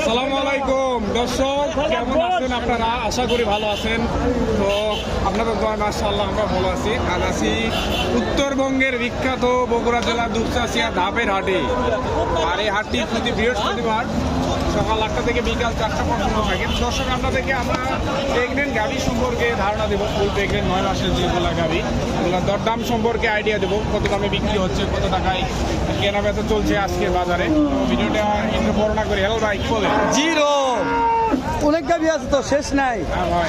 আসসালামু আলাইকুম দর্শক, কেমন আছেন আপনারা? আশা করি ভালো আছেন। তো আপনাদের দোয়া মাশাআল্লাহ আমরা ভালো আছি। আজ আছি উত্তরবঙ্গের বিখ্যাত বগুড়া জেলার দুপচাচিয়া ধাপের হাটে। আর এই হাটটি প্রতি বৃহস্পতিবার সকাল 8টা থেকে বিকাল 4টা পর্যন্ত থাকে। দর্শক, আপনাদেরকে আমরা প্রেগনেন্ট গাভী সম্পর্কে ধারণা দেবো। ফুল প্রেগনেন্ট 9 মাসের যেগুলো গাভী, ওগুলোর দরদাম সম্পর্কে আইডিয়া দেবো, কত দামে বিক্রি হচ্ছে, কত টাকায় কেনা বেচা চলছে আজকের বাজারে। ভিডিওটা একটু বর্ণনা করি। হ্যালো ভাই, বলে জিরো অনেক গাভি আছে তো শেষ নাই।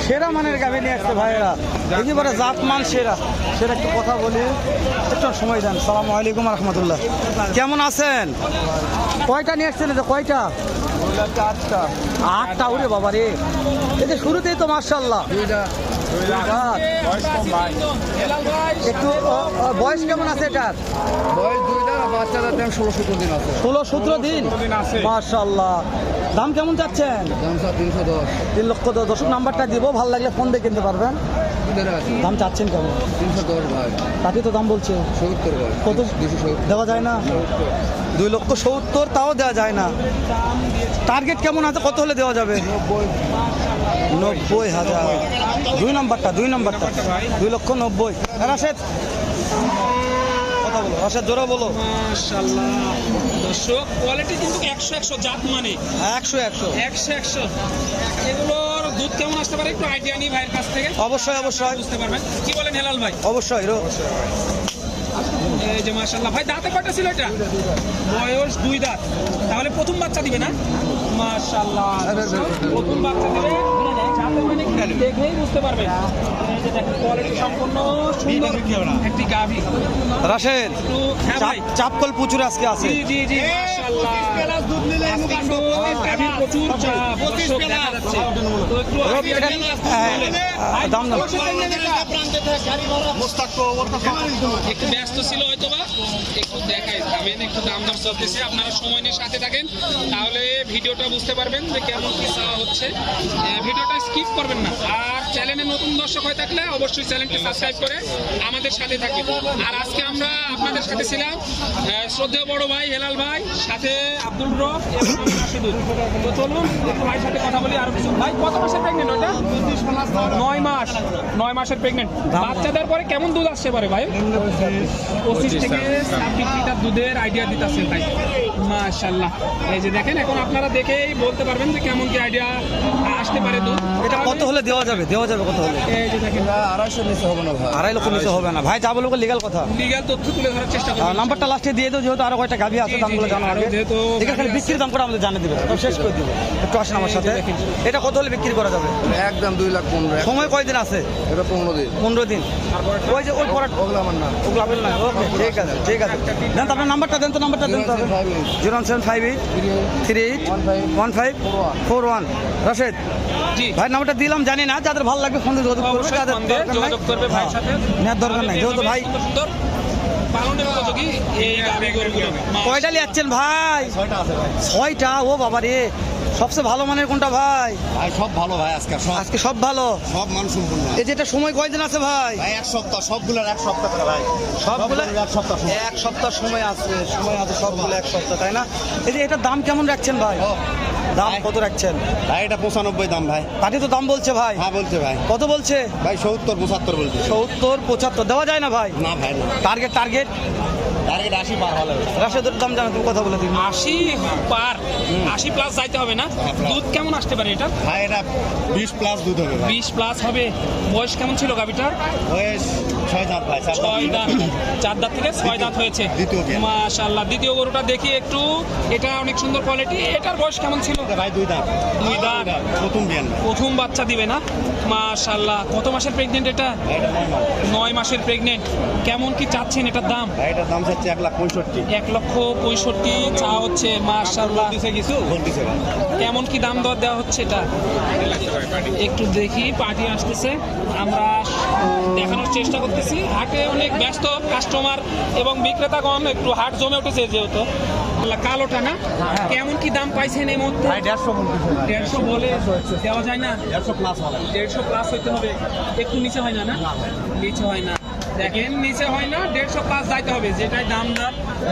সেরা মানের গাভি নিয়ে আসছে ভাইয়েরা, একেবারে জাতমান সেরা। সেটা একটু কথা বলি, একটু সময় দেন। সালামু আলাইকুম রহমতুল্লাহ, কেমন আছেন? কয়টা নিয়ে আসছেন? কয়টা? 8টা। ওরে বাবা রে, এটা শুরুতেই তো মার্শাল্লাহ। একটু বয়স কেমন আছে এটার? বয়স 2টা, বাচ্চাদের দাম 16-17 দিন আছে। 16-17 দিন, মার্শাল্লাহ। দাম কেমন চাচ্ছেন? দাম 310। 3,10,000। দর্শক নাম্বারটা দিব, ভালো লাগলে ফোন দিয়ে কিনতে পারবেন। দাম চাচ্ছেন কেমন? 310 ভাই। তাতে তো দাম বলছে 70 ভাই। কত? 270 দেওয়া যায় না? 2,70,000 তাও দেওয়া যায় না। টার্গেট কেমন আছে, কত হলে দেওয়া যাবে? 90,000। 2 নম্বরটা 2,90,000। রাশেদ কথা বলো, রাশেদ জোরে বলো। মাশাআল্লাহ দর্শক, কোয়ালিটি কিন্তু 100 জাত মানে 100 এগুলোর দুধ কেমন আসতে পারে একটু আইডিয়া নিই ভাইয়ের কাছ থেকে। অবশ্যই বুঝতে পারবেন। কি বলেন হেলাল ভাই? অবশ্যই। এই যে মাশাআল্লাহ ভাই, দাঁতে কয়টা ছিল এটা? বয়স 2 দাঁত। তাহলে প্রথম বাচ্চা দিবে না? মাশাআল্লাহ, প্রথম বাচ্চা দিবে। যাতে মানে দেখেই বুঝতে পারবে। এই যে দেখেন, কোয়ালিটি সম্পন্ন সুন্দর একটি গাভী। রাশেদ হ্যাঁ ভাই, চাপকল প্রচুর আজকে আছে। জি মাশাআল্লাহ। আজকে কিন্তু গাভীর প্রচুর চাপ দর্শক দেখা যাচ্ছে। তো একটু দাম একটু ব্যস্ত ছিল হয়তো বা, একটু দেখাই থামেন, একটু দাম দর চলতেছে। আপনারা সময় নিয়ে সাথে থাকেন, তাহলে ভিডিওটা বুঝতে পারবেন যে কেমন কি চাওয়া হচ্ছে। ভিডিওটা স্কিপ করবেন না। আর চ্যানেলে নতুন দর্শক হয়ে থাকলে অবশ্যই চ্যানেলটি সাবস্ক্রাইব করে আমাদের সাথে থাকবেন। আর আজকে আমরা আপনাদের সাথে ছিলাম শ্রদ্ধেয় বড় ভাই হেলাল ভাই, সাথে আব্দুল রব এবং রাশিদুল। তো চলুন একটু ভাইয়ের সাথে কথা বলি আরো কিছু। ভাই কত মাসের প্রেগনেন্ট ওটা? 9 মাসের প্রেগনেন্ট। বাচ্চাদের পরে কেমন দুধ আসছে পারে ভাই? 25 থেকে 26 লিটার দুধের আইডিয়া দিতেছে ভাই। মাশাআল্লাহ। এই যে দেখেন, এখন আপনারা দেখেই বলতে পারবেন যে কেমন কি আইডিয়া আসতে পারে দুধ। এটা কত হলে দেওয়া যাবে কত হলে? এই যে দেখেন, 250 নিচে হবে না ভাই। 2.5 লক্ষ নিচে হবে না ভাই, যা বলবো লিগ্যাল কথা। লিগ্যাল তথ্য তুলে ধরার চেষ্টা করব। নাম্বারটা লাস্টে দিয়ে দাও, যেহেতু আরো কয়টা গাভি আছে, দামগুলো জানা হবে। ঠিক আছে, খালি বিক্রির দাম করে আমাদের জানিয়ে দিবেন, আমি শেষ করে দিব। একটু আসেন আমার সাথে। এটা কত হলে বিক্রি করা যাবে? একদম 2,15,000। সময় কয়দিন আছে? এটা 15 দিন। 15 দিন। ওই যে ওই পড়া ওগুলো আমার না। ওগুলো আপেল না। ওকে, ঠিক আছে দেন তো আপনার নাম্বারটা দেন তো। 0758 38 1541। রাশেদ জি ভাই, নাম্বারটা দিলাম, জানি না, যাদের ভালো লাগবে ফোন দিয়ে যোগাযোগ করবে ভাইয়ের সাথে। নেওয়ার দরকার নাই, যেহেতু ভাই সুন্দর পালনের উপযোগী এই গাভী গরুগুলো। কয়টা নিচ্ছেন ভাই? 6টা আছে ভাই। 6টা। ও বাবা রে, সবচেয়ে ভালো মানের কোনটা ভাই? ভাই সব ভালো ভাই, আজকে সব ভালো, সব মান সম্পূর্ণ। এই যেটা সময় কয়দিন আছে ভাই? ভাই 1 সপ্তাহ, সবগুলোর 1 সপ্তাহ করে ভাই। সবগুলো 1 সপ্তাহ। 1 সপ্তাহ সময় আছে সবগুলো 1 সপ্তাহ, তাই না? এই যে এটার দাম কেমন রাখছেন ভাই? দাম কত রাখছেন ভাই? এটা 95 দাম ভাই। পাটি তো দাম বলছে ভাই। হ্যাঁ বলছে ভাই। কত বলছে ভাই? 70-75 বলছে। 70-75 দেওয়া যায় না ভাই? না ভাই না। টার্গেট টার্গেট 80 পার হলে। রাশেদের দাম জানো, তুমি কথা বলে দিন। 80 পার, 80 প্লাস যাইতে হবে না? দুধ কেমন আসতে পারে এটা? ভাই এটা 20 প্লাস দুধ হবে ভাই। 20 প্লাস হবে। বয়স কেমন ছিল গাভীটার? বয়স 6 দাঁত ভাই। 6 দাঁত। 4 দাঁত থেকে 6 দাঁত হয়েছে। দ্বিতীয় বিয়ান। মাশাআল্লাহ। দ্বিতীয় গরুটা দেখি একটু, এটা অনেক সুন্দর কোয়ালিটি। এটার বয়স কেমন ছিল? ভাই 2 দাঁত। 2 দাঁত। প্রথম বিয়ান। প্রথম বাচ্চা দিবে না? মাশাআল্লাহ। কত মাসের প্রেগনেন্ট এটা? এটা 9 মাসের প্রেগনেন্ট। কেমন কি চাচ্ছেন এটার দাম? ভাই এটার দাম হচ্ছে 1,65,000। 1,65,000 চা হচ্ছে। মাশাআল্লাহ। বলতেছে ভাই। কেমন কি দাম দর দেওয়া হচ্ছে এটা? একটু দেখি, পার্টি আসতেছে, আমরা দেখানোর চেষ্টা করতেছি। হাটে অনেক ব্যস্ত কাস্টমার এবং বিক্রেতাগণ, একটু হাট জমে উঠেছে যেহেতু। কালোটা না? কেমন কি দাম পাইছেন এই মুহূর্তে? ভাই 150 বলতেছে ভাই। 150 বলে দেওয়া যায় না? 150 প্লাস হবে। 150 প্লাস হইতে হবে। একটু নিচে হয় না? না নিচে হয় না। দেখেন নিচে হয় না 150 প্লাস যাইতে হবে, যেটাই দাম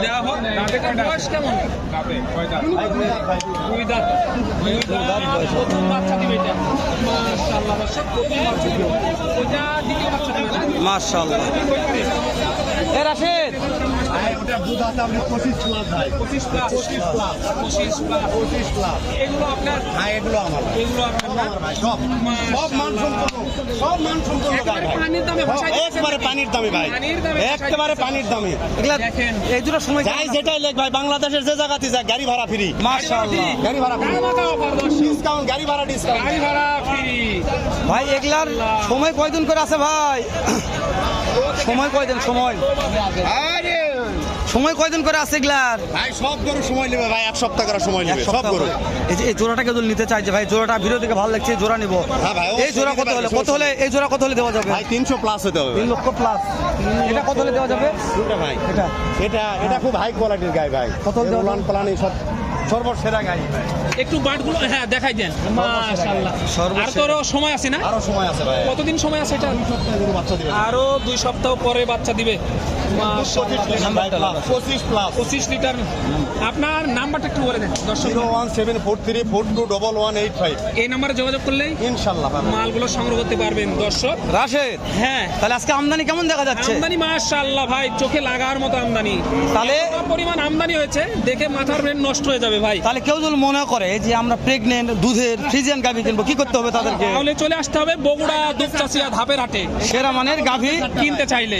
দেওয়া হোক। এটার বয়স কেমন? দাঁতে কয় দাঁত? দুই দাঁত। প্রথম বাচ্চা দিবে এটা। মাশাআল্লাহ দর্শক, প্রথম বাচ্চা দিবে। ওইটা দ্বিতীয় বাচ্চা দিবে না? মাশাআল্লাহ। এ রাশেদ, ওটা দুধ আছে আপনি 25 প্লাস ভাই 25 প্লাস। 25 plus 25 plus. 25 প্লাস। এগুলো আপনার? হ্যাঁ এগুলো আমার ভাই। এগুলো আপনার না? আমার ভাই সব সব মানসম্পন্ন, সব মানসম্পন্ন ভাই একেবারে ভাই। পানির দামে বসাই দিয়েছেন একবারে নাকি? পানির দামে ভাই, পানির দামে বসাই একেবারে দিয়েছেন। পানির দামে। এগুলা দেখেন। এই দুটো সময় যাই যেটাই লেখ ভাই, বাংলাদেশের যে জায়গাতে যায় গাড়ি ভাড়া ফ্রি, মাশাআল্লাহ। গাড়ি ভাড়া ফ্রি, দামাকা অফার দর্শক। ডিসকাউন্ট, গাড়ি ভাড়া ডিসকাউন্ট। গাড়ি ভাড়া ফ্রি। ভাই এগুলার সময় কয়দিন করে আছে ভাই? সময় কয়দিন? আরে সময় কয়দিন করে আছে এগুলার? ভাই সব গরু সময় নেবে ভাই, এক সপ্তাহ করে সময় নেবে সব গরু। এই যে এই জোড়াটাকে যদি নিতে চাই যে ভাই জোড়াটা ভিডিও দেখে ভালো লাগছে, এই জোড়া নিব, হ্যাঁ ভাই, এই জোড়া কত হলে, কত হলে এই জোড়া কত হলে দেওয়া যাবে? ভাই 300 প্লাস হতে হবে 3 লক্ষ প্লাস। এটা কত হলে দেওয়া যাবে? দুটো ভাই। এটা এটা এটা খুব হাই কোয়ালিটির গাই ভাই, কত দেওয়া উলান পালানি সব সর্বসেরা গাই ভাই। একটু বাটগুলো হ্যাঁ দেখাই দেন। মাশাআল্লাহ। সর্বশেষ। আর তোরও সময় আছে না? আরো সময় আছে ভাই, কতদিন সময় আছে এটা? গরু বাচ্চা দিবে। আরো 2 সপ্তাহ পরে বাচ্চা দিবে। মাশাআল্লাহ। 25 প্লাস 25 লিটার। আপনার নাম্বারটা একটু বলে দেন দর্শক। 01743421185। এই নম্বরে যোগাযোগ করলেই ইনশাআল্লাহ পাবেন। মালগুলো সংগ্রহ করতে পারবেন দর্শক। রাশেদ, হ্যাঁ, তাহলে আজকে আমদানি কেমন দেখা যাচ্ছে? আমদানি মাশাআল্লাহ ভাই, চোখে লাগার মতো আমদানি। তাহলে এত পরিমাণ আমদানি হয়েছে দেখে মাথার ব্রেন নষ্ট হয়ে যাবে ভাই। তাহলে কেউ যদি মনে করে যে আমরা প্রেগনেন্ট দুধের ফ্রিজিয়ান গাভী কিনবো, কি করতে হবে তাদেরকে? তাহলে চলে আসতে হবে বগুড়া দুপচাচিয়া ধাপের হাটে সেরা মানের গাভী কিনতে চাইলে।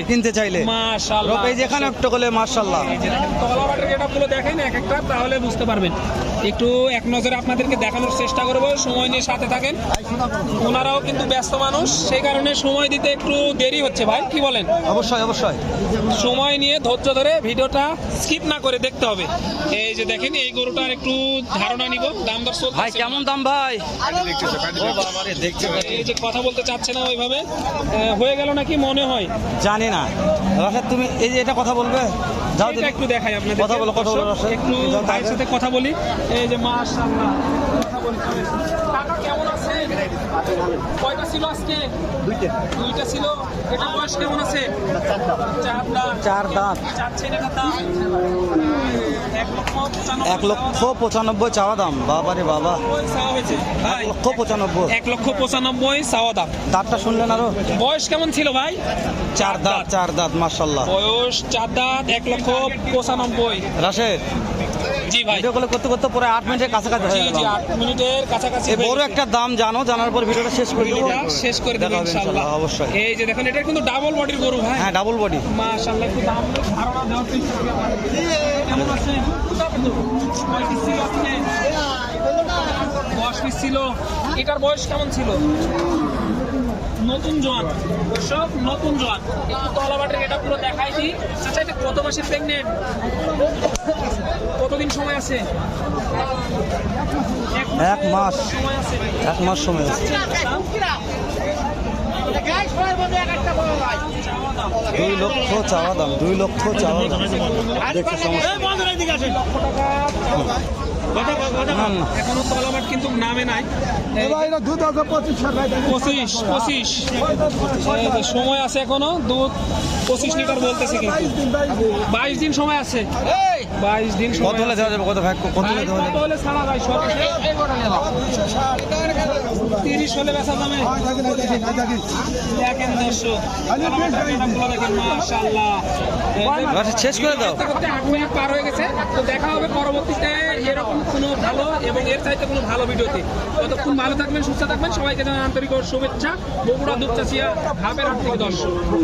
মাশাআল্লাহ। এই যেখানে একটা করলে মাশাআল্লাহ। তলাবাটের গেটআপগুলো দেখেন এক একটা, তাহলে বুঝতে পারবেন। একটু এক নজরে আপনাদেরকে দেখানোর চেষ্টা করব, সময় নিয়ে সাথে থাকেন। ওনারাও কিন্তু ব্যস্ত মানুষ, সেই কারণে সময় দিতে একটু দেরি হচ্ছে ভাই, কি বলেন? অবশ্যই অবশ্যই। সময় নিয়ে ধৈর্য ধরে ভিডিওটা স্কিপ না করে দেখতে হবে। এই যে দেখেন এই গরুটার একটু ধারণা নিব, দাম দর চলছে। ভাই কেমন দাম ভাই? দেখতেছে ও বাবা রে, দেখছে ভাই। এই যে কথা বলতে চাচ্ছে না ওইভাবে, হয়ে গেল নাকি মনে হয়। জানি না। রাশেদ তুমি এই যে এটা কথা বলবে, যাও এটা দিদি। একটু দেখাই আপনাদের। কথা বলো, কথা বলো, রাশেদ। একটু যাও, ভাইয়ের তাহলে। সাথে কথা বলি। এই যে মাশাআল্লাহ, কথা বলি। টাকা কেমন আছে? কয়টা ছিল আজকে? দুইটা ছিল। এটা বয়স কেমন আছে? 4 দাঁত। 4 দাঁত। চাচ্ছেন এটা দাম 1,95,000 চাওয়া দাম। বাবা রে বাবা, চাওয়া হয়েছে ভাই। 1,95,000। 1,95,000 চাওয়া দাম। দাঁতটা শুনলেন আরো? বয়স কেমন ছিল ভাই? 4 দাঁত, 4 দাঁত মাশাআল্লাহ। বয়স 4 দাঁত, 1,95,000। রাশেদ, জি ভাই। ভিডিও কল করতে করতে পরে 8 মিনিটের কাছাকাছি জি হয়ে জি, গেল। 8 মিনিটের কাছাকাছি এই বড় হয়ে একটা দাম জানো, জানার পর ভিডিওটা শেষ করে দেবো। ভিডিওটা শেষ করে দেব দেখা হবে ইনশাআল্লাহ। ইনশাআল্লাহ, অবশ্যই। এই যে দেখেন, এটা কিন্তু ডাবল বডির গরু ভাই। হ্যাঁ, ডাবল বডি। মাশাআল্লাহ, একটু দাম ধারণা দেওয়ার চেষ্টা করি আপনাদের। কেমন আছে? কয় পিস ছিল আজকে? 10 পিস ছিল। এটার বয়স কেমন ছিল? নতুন জোয়ান, সব নতুন জোয়ান। একটু তলাবাটের এটা পুরো দেখাই দিই। আচ্ছা, এটা কত মাসের প্রেগনেন্ট? কতদিন সময় আছে? 1 মাস। সময় আছে। 1 মাস সময় আছে। চাওয়া দাম 2 লক্ষ চাওয়া দাম, 2 লক্ষ চাওয়া দাম। দেখতে সমস্যা না, না। এখনো তলাবাট কিন্তু নামে নাই। 25 সময় আছে এখনো, দুধ 25 লিটার বলতেছে, কিন্তু 22 দিন সময় আছে। 22 দিন কত সময় হলে আছে। দেওয়া যাবে? কত ভাই, কত হলে দেওয়া কত যাবে? হলে ছাড়া ভাই? 30 হলে বেচা যাবে। দেখেন দর্শক, মাশাআল্লাহ। রাশেদ, শেষ করে দাও। করতে করতে 8 মিনিট পার হয়ে গেছে। তো দেখা হবে পরবর্তীতে এরকম কোনো ভালো এবং এর চাইতে কোনো ভালো ভিডিওতে। ততক্ষণ ভালো থাকবেন, সুস্থ থাকবেন। সবাইকে জানাই আন্তরিক শুভেচ্ছা। বগুড়া দুপচাচিয়া ধাপের হাট থেকে দর্শক।